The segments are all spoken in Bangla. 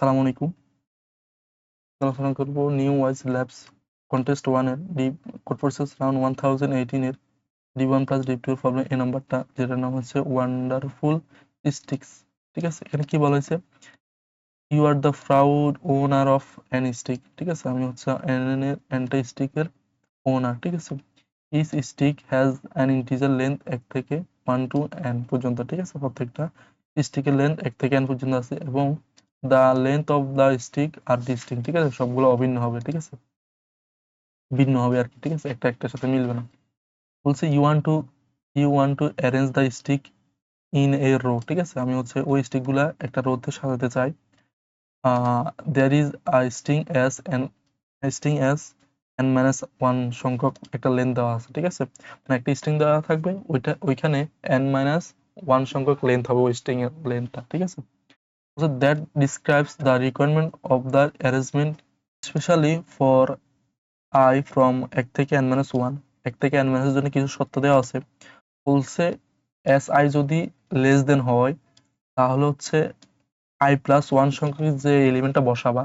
আসসালামু আলাইকুম। আলোচনা করব নিউ ওয়াইজ ল্যাবস কন্টেস্ট 1 এর ডি কোড প্রসেস রাউন্ড 1018 এর D1 প্লাস D2 এর প্রবলেম এই নাম্বারটা, যেটার নাম হচ্ছে ওয়ান্ডারফুল স্টিক্স। ঠিক আছে, এখানে কি বলা হয়েছে? You are the proud owner of an stick. ঠিক আছে, আমি হচ্ছে অ্যান্টা স্টিকের ওনার। ঠিক আছে, each stick has an integer length 1 থেকে 1 টু n পর্যন্ত। ঠিক আছে, প্রত্যেকটা স্টিকের লেন্থ 1 থেকে n পর্যন্ত আছে এবং the length of the stick are distinct. ঠিক আছে, সবগুলো অভিন্ন হবে। ঠিক আছে, ভিন্ন হবে আর কি। ঠিক আছে, একটা একটার সাথে মিলবে না। বলছে you want to arrange the stick in a row. ঠিক আছে, আমি হচ্ছে ওই স্টিক গুলা একটা রোতে সাজাতে চাই। There is a sting minus 1 সংখ্যক একটা লেন্থ দেওয়া আছে। ঠিক আছে, মানে একটা স্ট্রিং দেওয়া থাকবে, ওইখানে n মাইনাস 1 সংখ্যক লেন্থ হবে ওই স্ট্রিং এর লেন্থটা। ঠিক আছে, so that describes the requirement of the arrangement especially for I from 1 থেকে n minus 1। 1 থেকে n minus এর জন্য কিছু শর্ত দেওয়া আছে। বলছে as I যদি লেস দেন হয়, তাহলে হচ্ছে i প্লাস 1 সংখ্যক যে এলিমেন্টটা বসাবা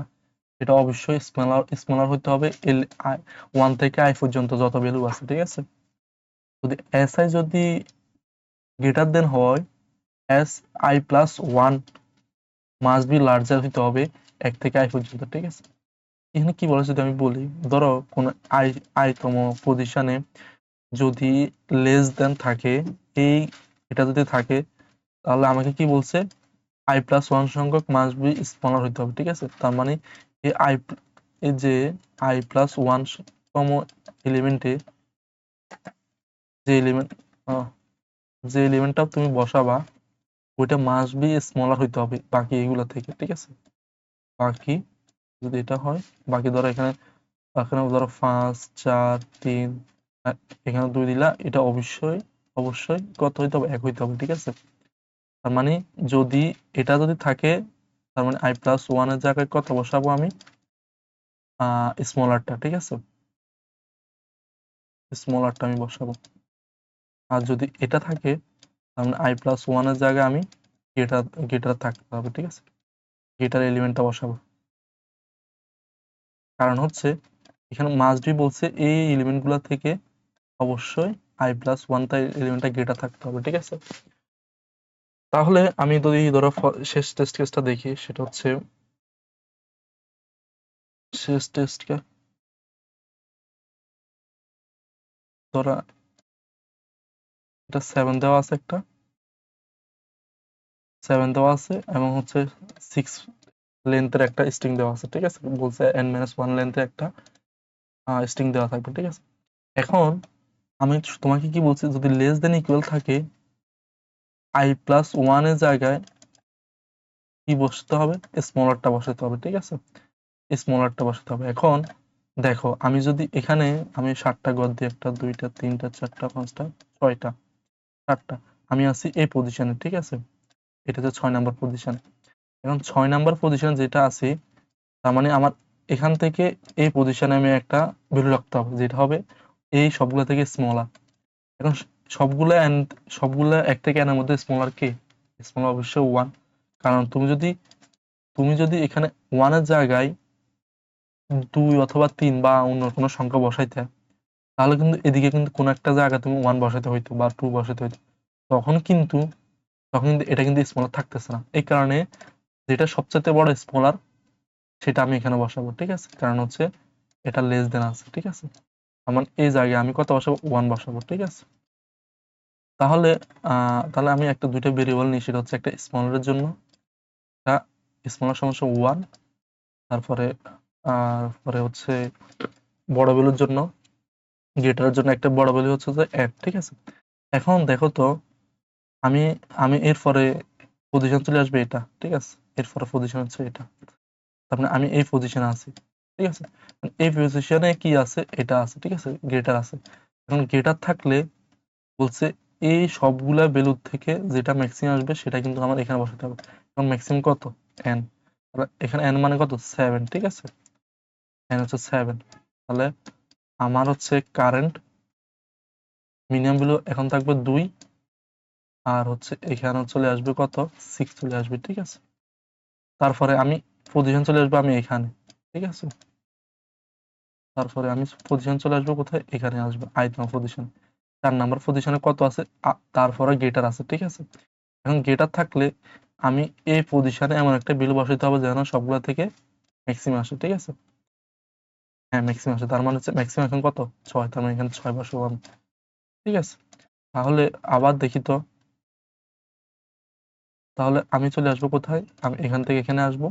এটা অবশ্যই স্মলার হতে হবে 1 থেকে i পর্যন্ত যত ভ্যালু আছে। ঠিক আছে, যদি si যদি গ্রেটার দেন হয়, as i plus 1 must be larger হতে হবে 1 থেকে i পর্যন্ত। ঠিক আছে, এখানে কি বলেছে যদি আমি বলি, ধরো কোন i তম পজিশনে যদি লেস দেন থাকে, এই এটা যদি থাকে, তাহলে আমাকে কি বলছে i প্লাস 1 সংখ্যক মাস্ট বি স্মলার হতে হবে। ঠিক আছে, তার মানে এই যে i প্লাস 1 তম এলিমেন্টে যে এলিমেন্ট যে এলিমেন্টটা তুমি বসাবা ওইটা মাস্ট বি স্মলার হইতে হবে বাকি এগুলা থেকে। ঠিক আছে, বাকি যদি এটা হয়, বাকি ধরো এখানে ধরো 5 4 3 এখানে 2 দিলা, এটা অবশ্যই অবশ্যই কত হইতে হবে? 1 হইতে হবে। ঠিক আছে, তার মানে যদি এটা যদি থাকে, তার মানে i প্লাস 1 এর জায়গায় কত বসাবো আমি? স্মলারটা। ঠিক আছে, স্মলারটা আমি বসাবো। আর যদি এটা থাকে, তার মানে i প্লাস 1 এর জায়গায় আমি গেটার থাকতে হবে। ঠিক আছে, গেটার এলিমেন্টটা বসাবো। কারণ হচ্ছে এখানে মাস্ট বি বলছে এই এলিমেন্ট গুলা থেকে অবশ্যই i প্লাস 1 তাই এলিমেন্টটা গেটার থাকতে হবে। ঠিক আছে, তাহলে আমি যদি ধরো শেষ টেস্ট কেসটা দেখি, সেটা হচ্ছে শেষ টেস্ট ধরা এটা 7 দেওয়া আছে, একটা 7 দেওয়া আছে এবং হচ্ছে 6 লেন্থের একটা স্ট্রিং দেওয়া আছে। ঠিক আছে, বলছে n-1 লেন্থের একটা স্ট্রিং দেওয়া থাকবে। ঠিক আছে, এখন আমি তোমাকে কি বলছি, যদি লেস দেন ইকুয়াল থাকে i প্লাস 1 এর জায়গায় কি বসাতে হবে? স্মলারটা বসাতে হবে। ঠিক আছে, স্মলারটা বসাতে হবে। এখন দেখো, আমি যদি এখানে আমি 7টা ঘর দিই, 1টা 2টা 3টা 4টা 5টা 6টা 7টা, আমি আছি এই পজিশনে। ঠিক আছে, এটা হচ্ছে 6 নাম্বার পজিশন। এখন 6 নাম্বার পজিশন যেটা আছে, তার মানে আমার এখান থেকে এই পজিশনে আমি একটা ভ্যালু রাখতে হবে, যেটা হবে এই সবগুলা থেকে স্মলার। এখন সবগুলা 1 থেকে n এর মধ্যে স্মলার কে? স্মলার অবশ্যই 1। কারণ তুমি যদি এখানে 1 এর জায়গায় 2 অথবা 3 বা অন্য কোনো সংখ্যা বসাইতে, তাহলে কিন্তু এদিকে কিন্তু কোনো একটা জায়গায় তুমি 1 বসাতে হইতো বা 2 বসাতে হইতো। তখন কিন্তু এটা কিন্তু স্মলার থাকতেছে না। এই কারণে যেটা সবচেয়ে বড় স্মলার সেটা আমি এখানে বসাবো। ঠিক আছে, কারণ হচ্ছে এটা লেস দেন আছে। ঠিক আছে, আমার এই জায়গায় আমি কত বসাবো? 1 বসাবো। ঠিক আছে, তাহলে আমি একটা দুইটা ভেরিয়েবল নিই, সেটা হচ্ছে একটা স্মলারের জন্য একটা স্মলার সমস্যা 1, তারপরে হচ্ছে বড় ভ্যালুর জন্য গ্রেটারের জন্য একটা বড় ভ্যালু হচ্ছে যে n। ঠিক আছে, এখন দেখো তো, আমি আমি এরপরে পজিশন চলে আসবে এটা। ঠিক আছে, এরপরে পজিশন হচ্ছে এটা, তার মানে আমি এই পজিশনে আছি। ঠিক আছে, এই পজিশনে কি আছে? এটা আছে। ঠিক আছে, গ্রেটার আছে। এখন গ্রেটার থাকলে বলছে এই সবগুলা ভ্যালুর থেকে যেটা ম্যাক্সিমাম আসবে সেটা কিন্তু আমার এখানে বসাতে হবে। এখন ম্যাক্সিমাম কত? n। এখানে n মানে কত? 7। ঠিক আছে, n হচ্ছে 7। তাহলে আমার হচ্ছে কারেন্ট মিনিমাম ভ্যালু এখন থাকবে 2, আর হচ্ছে এখানে চলে আসবে কত? 6 চলে আসবে। ঠিক আছে, তারপরে আমি পজিশন চলে আসবো আমি এখানে, ঠিক আছে। তারপরে আমি পজিশন চলে আসবো কোথায়, এখানে আসবো আইতম পজিশন। 4 নাম্বার পজিশনে কত আছে, তারপরে গেটার আছে, ঠিক আছে। এখন গেটার থাকলে আমি এই পজিশনে এমন একটা ভ্যালু বসাতে হবে যেন সবগুলা থেকে ম্যাক্সিমাম আসে, ঠিক আছে। হ্যাঁ, ম্যাক্সিমাম আসে, তার মানে হচ্ছে ম্যাক্সিমাম এখন কত, 6, তার মানে এখানে 6 বসাবো আমি, ঠিক আছে। তাহলে আবার দেখি তো, তাহলে আমি চলে আসবো কোথায়, আমি এখান থেকে এখানে আসবো,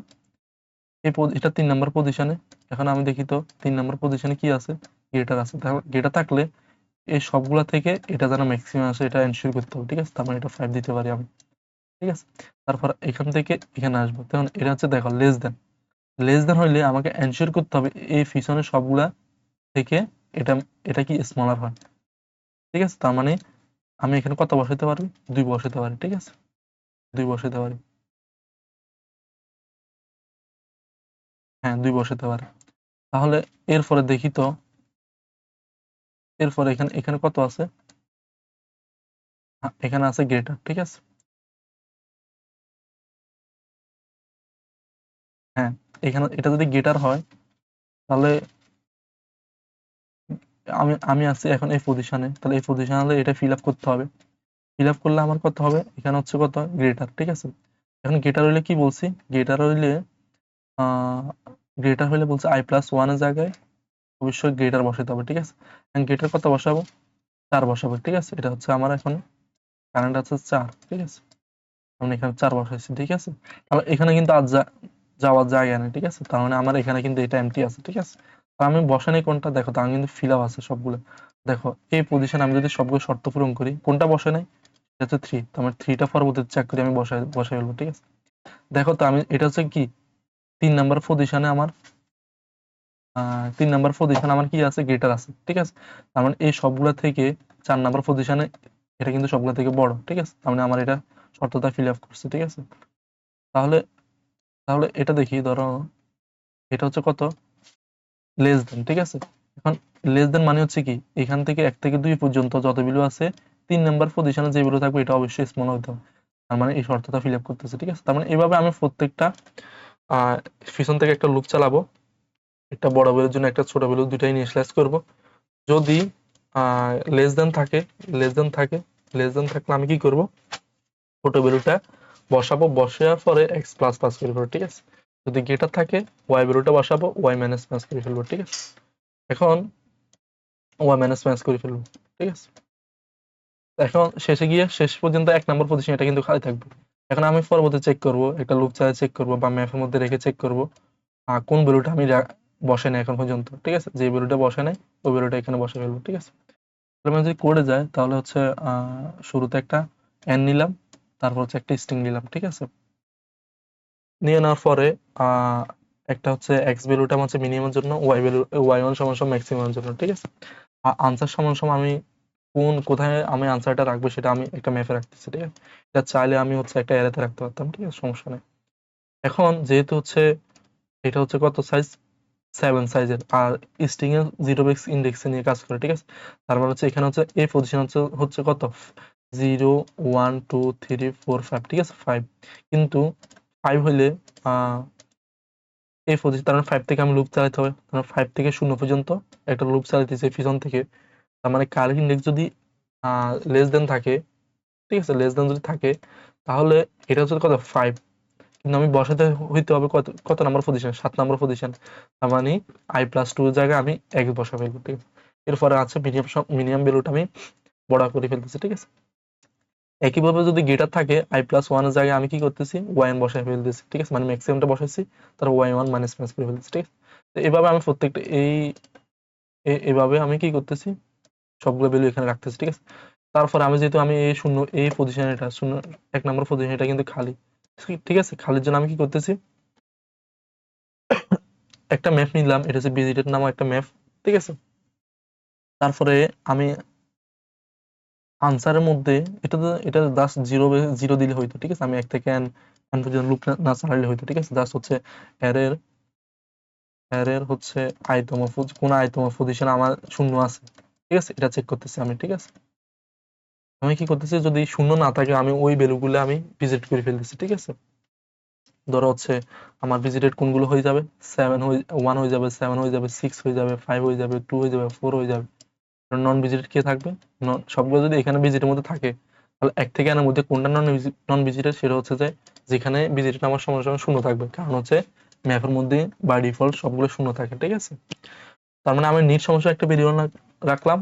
এটা 3 নাম্বার পজিশনে। এখন আমি দেখি তো 3 নাম্বার পজিশনে কি আছে, গেটার আছে। তাহলে গেটার থাকলে এই সবগুলা থেকে এটা যেন ম্যাক্সিমাম আসে এটা এনশিওর করতে হবে, ঠিক আছে। তার মানে এটা 5 দিতে পারি আমি, ঠিক আছে। তারপর এখান থেকে এখানে আসবো, তখন এটা হচ্ছে দেখো লেস দেন হইলে আমাকে এনশিওর করতে হবে এই পিছনের সবগুলা থেকে এটা এটা কি স্মলার হয়, ঠিক আছে। তার মানে আমি এখানে কত বসাতে পারি, 2 বসাতে পারি, ঠিক আছে, 2 বসাতে পারি। হ্যাঁ, 2 বসাতে পারি। তাহলে এরপরে দেখি তো, এরপরে এখানে এখানে কত আছে, এখানে আছে গ্রেটার, ঠিক আছে। হ্যাঁ, এখানে এটা যদি গ্রেটার হয় তাহলে আমি আমি আছি এখন এই পজিশনে, তাহলে এই পজিশনে হলে এটা ফিল আপ করতে হবে। ফিল আপ করলে আমার কত হবে, এখানে হচ্ছে কত, গ্রেটার, ঠিক আছে। এখন গ্রেটার হইলে কি বলছি, গ্রেটার হইলে গ্রেটার হইলে বলছে i+1 এর জায়গায় অবশ্যই গ্রেটার বসাতে হবে, ঠিক আছে। এখন গ্রেটার কত বসাবো, 4 বসাবো, ঠিক আছে। এটা হচ্ছে আমার এখন কারেন্ট আছে 4, ঠিক আছে। আমি এখানে 4 বসাইছি, ঠিক আছে। তাহলে এখানে কিন্তু আর যাওয়ার জায়গা নেই, ঠিক আছে। তার মানে আমার এখানে কিন্তু এটা এমটি আছে, ঠিক আছে। তো আমি বসানি কোনটা, দেখো তো আমি কিন্তু ফিল আপ আছে সবগুলো। দেখো এই পজিশন আমি যদি সবগুলো শর্ত পূরণ করি, কোনটা বসে নাই, এটা হচ্ছে 3, তো আমার 3টা পরবর্তীতে চেক করে আমি বসাই ফেলবো, ঠিক আছে। দেখো তো আমি এটা হচ্ছে কি 3 নাম্বার পজিশনে আমার 3 নাম্বার পজিশনে আমার কি আছে, গ্রেটার আছে, ঠিক আছে। তার মানে এই সবগুলা থেকে 4 নাম্বার পজিশনে এটা কিন্তু সবগুলা থেকে বড়, ঠিক আছে। তার মানে আমার এটা শর্তটা ফিল আপ করছে, ঠিক আছে। তাহলে তাহলে এটা দেখি, ধরো এটা হচ্ছে কত, লেস দেন, ঠিক আছে। এখন লেস দেন মানে হচ্ছে কি এখান থেকে 1 থেকে 2 পর্যন্ত যত ভ্যালু আছে 3 নাম্বার পজিশনে যে ভ্যালু থাকবে এটা অবশ্যই স্মল হতে হবে। তার মানে এই শর্তটা ফিল আপ করতেছে, ঠিক আছে। তার মানে এভাবে আমি প্রত্যেকটা পিছন থেকে একটা লুপ চালাবো, একটা বড় ভ্যালুর জন্য একটা ছোট ভ্যালু, দুটাই ইনিশিয়ালাইজ করব। যদি লেস দেন থাকে, লেস দেন থাকে, লেস দেন থাকলে আমি কি করব, ছোট ভ্যালুটা বসাবো, বসার পরে এক্স প্লাস প্লাস করে ফেলবো, ঠিক আছে। যদি গ্রেটার থাকে ওয়াই ভ্যালুটা বসাবো, ওয়াই মাইনাস মাইনাস করে ফেলবো, ঠিক আছে। এখন ওয়াই মাইনাস মাইনাস করে ফেলবো, ঠিক আছে। এখন শেষে গিয়ে শেষ পর্যন্ত 1 নম্বর পজিশন এটা কিন্তু খালি থাকবে। এখন আমি পরবর্তী চেক করব, একটা লুপ চালিয়ে চেক করব বা ম্যাপের মধ্যে রেখে চেক করব কোন ভ্যালুটা আমি বসে নাই এখন পর্যন্ত, ঠিক আছে। যে ভ্যালুটা বসে নাই ওই ভ্যালুটা এখানে বসে ফেলবো, ঠিক আছে। তাহলে আমি যদি কোডে যাই তাহলে হচ্ছে শুরুতে একটা এন নিলাম, তারপর হচ্ছে একটা স্ট্রিং নিলাম, ঠিক আছে। নিয়ে নেওয়ার পরে আহ একটা হচ্ছে এক্স ভ্যালুটা হচ্ছে মিনিমামের জন্য, ওয়াই ভ্যালু ওয়াই1 সমান সমান ম্যাক্সিমামের জন্য, ঠিক আছে। আনসার সমান সমান আমি কোথায় আমি আনসারটা রাখবো সেটা আমি একটা ম্যাপে রাখতেছি, ঠিক আছে। এটা চাইলে আমি হচ্ছে একটা অ্যারেতে রাখতে পারতাম, ঠিক আছে, সমস্যা নেই। এখন যেহেতু হচ্ছে এটা হচ্ছে কত সাইজ, 7 সাইজের, আর স্ট্রিং এর 0 ইন্ডেক্স নিয়ে কাজ করে, ঠিক আছে। তারপর হচ্ছে এখানে হচ্ছে এই পজিশন হচ্ছে হচ্ছে কত, 0 1 2 3 4 5, ঠিক আছে, 5। কিন্তু 5 হইলে এই পজিশন, তার মানে 5 থেকে আমি লুপ চালাতে হবে, তার মানে 5 থেকে 0 পর্যন্ত একটা লুপ চালাইতেছে পিছন থেকে। তার মানে কারেন্ট ইন্ডেক্স যদি লেস দেন থাকে, ঠিক আছে, লেস দেন যদি থাকে তাহলে এটা হচ্ছে কত, 5। কিন্তু আমি বসাতে হইতে হবে কত কত নাম্বার পজিশন, 7 নাম্বার পজিশন। তার মানে i+2 এর জায়গায় আমি এক বসা ফেলবো, ঠিক আছে। এরপরে আছে মিনিমাম ভ্যালুটা আমি বড় করে ফেলতেছি, ঠিক আছে। একইভাবে যদি গেটার থাকে i+1 এর জায়গায় আমি কি করতেছি, ওয়াই1 বসায় ফেলতেছি, ঠিক আছে। মানে ম্যাক্সিমামটা বসাইছি, তার ওয়াই1 মাইনাস মাইনাস করে ফেলতেছি, ঠিক আছে। তো এভাবে আমি প্রত্যেকটা এভাবে আমি কি করতেছি, সবগুলো ভ্যালু এখানে রাখতেছি, ঠিক আছে। তারপরে আমি যেহেতু আমি এই শূন্য এই পজিশন, এটা শূন্য 1 নম্বর পজিশন এটা কিন্তু খালি, ঠিক আছে। খালির জন্য আমি কি করতেছি, একটা ম্যাপ নিলাম, এটা হচ্ছে ভিজিটেড নামক একটা ম্যাপ, ঠিক আছে। তারপরে আমি আনসারের মধ্যে এটা জাস্ট জিরো জিরো দিলে হইতো, ঠিক আছে। আমি 1 থেকে n পর্যন্ত লুপ না চালাইলে হইতো, ঠিক আছে। জাস্ট হচ্ছে অ্যারের অ্যারের হচ্ছে কোন আইতম পজিশন আমার শূন্য আছে, ঠিক আছে, এটা চেক করতেছি আমি, ঠিক আছে। আমি কি করতেছি, যদি শূন্য না থাকে আমি ওই ভ্যালু গুলো আমি ভিজিট করে ফেলতেছি, ঠিক আছে। ধরো হচ্ছে আমার ভিজিটেড কোনগুলো হয়ে যাবে 1 হয়ে যাবে, 7 হয়ে যাবে, 6 হয়ে যাবে, 5 হয়ে যাবে, 2 হয়ে যাবে, 4 হয়ে যাবে। নন ভিজিটেড কে থাকবে? সবগুলো যদি এখানে ভিজিটের মধ্যে থাকে, তাহলে 1 থেকে n এর মধ্যে কোনটা নন ভিজিটেড, সেটা হচ্ছে যে যেখানে ভিজিটেড আমার সমান সমান শূন্য থাকবে, কারণ হচ্ছে ম্যাপের মধ্যে বাই ডিফল্ট সবগুলো শূন্য থাকে, ঠিক আছে? তার মানে আমি নিট সমস্যা একটা ভেরিয়েবল রাখলাম,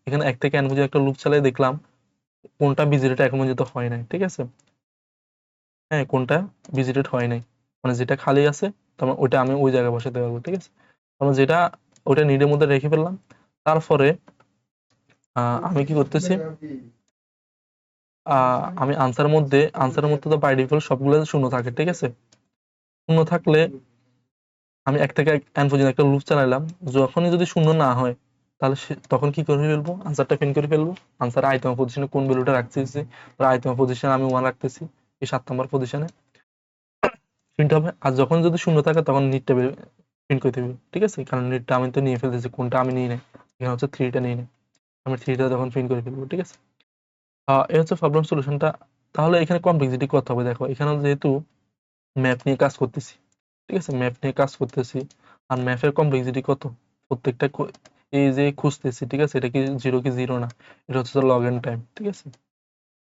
এখানে 1 থেকে n পর্যন্ত একটা লুপ চালিয়ে দেখলাম কোনটা ভিজিটেড এখন পর্যন্ত হয় নাই, ঠিক আছে? হ্যাঁ, কোনটা ভিজিটেড হয় নাই, মানে যেটা খালি আছে তখন ওইটা আমি ওই জায়গায় বসাতে পারবো, ঠিক আছে? তখন যেটা ওইটা নিডের মধ্যে রেখে ফেললাম। তারপরে আমি কি করতেছি, আমি আনসারের মধ্যে তো বাই ডিফল্ট সবগুলো শূন্য থাকে, ঠিক আছে? শূন্য থাকলে আমি 1 থেকে n পর্যন্ত একটা লুপ চালাইলাম, যখনই যদি শূন্য না হয় তাহলে তখন কি করে ফেলবো, আনসারটা প্রিন্ট করে ফেলবো। আনসার আইতম পজিশনে কোন ভ্যালুটা রাখতেছি, আইতম পজিশনে আমি 1 রাখতেছি, এই 7 নম্বর পজিশনে প্রিন্ট হবে। আর যখন যদি শূন্য থাকে তখন নিটটা প্রিন্ট করে দিবে, ঠিক আছে? কারণ নিটটা আমি তো নিয়ে ফেলতেছি, কোনটা আমি নিই নাই, এখানে হচ্ছে 3টা নিই নাই, আমি 3টা তখন প্রিন্ট করে ফেলবো, ঠিক আছে? এই হচ্ছে প্রবলেম সলিউশনটা। তাহলে এখানে কমপ্লেক্সিটি কত হবে দেখো, এখানে যেহেতু ম্যাপ নিয়ে কাজ করতেছি, ঠিক আছে? ম্যাপ নিয়ে কাজ করতেছি, আর ম্যাপের কমপ্লেক্সিটি কত, প্রত্যেকটা এই যে খুঁজতেছি, ঠিক আছে? এটা কি 0 কি 0 না, এটা হচ্ছে লগ এন টাইম, ঠিক আছে?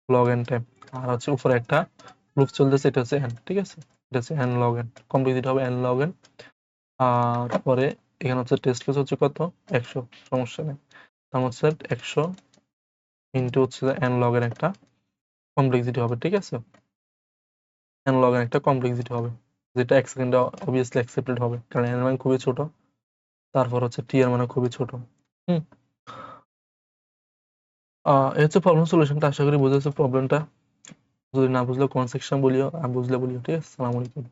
Log N time. আর হচ্ছে উপরে একটা লুপ চলতেছে, এটা হচ্ছে n, ঠিক আছে? এটা হচ্ছে n log n, কমপ্লেক্সিটি হবে n log n। আর পরে এখানে হচ্ছে টেস্ট কেস হচ্ছে কত, 100, সমস্যা নেই। তার হচ্ছে 100 ইন্টু হচ্ছে n log n একটা কমপ্লেক্সিটি হবে, ঠিক আছে? n log n একটা কমপ্লেক্সিটি হবে, যেটা 1 সেকেন্ডে অবভিয়াসলি অ্যাকসেপ্টেড হবে, কারণ n এর মান খুবই ছোট, তারপর হচ্ছে t এর মানে খুবই ছোট। হুম। এই হচ্ছে প্রবলেম সলিউশনটা, আশা করি বুঝেছো প্রবলেমটা। যদি না বুঝলে কোন সেকশন বলিও, আর বুঝলে বলিও, ঠিক আছে? আসসালামু আলাইকুম।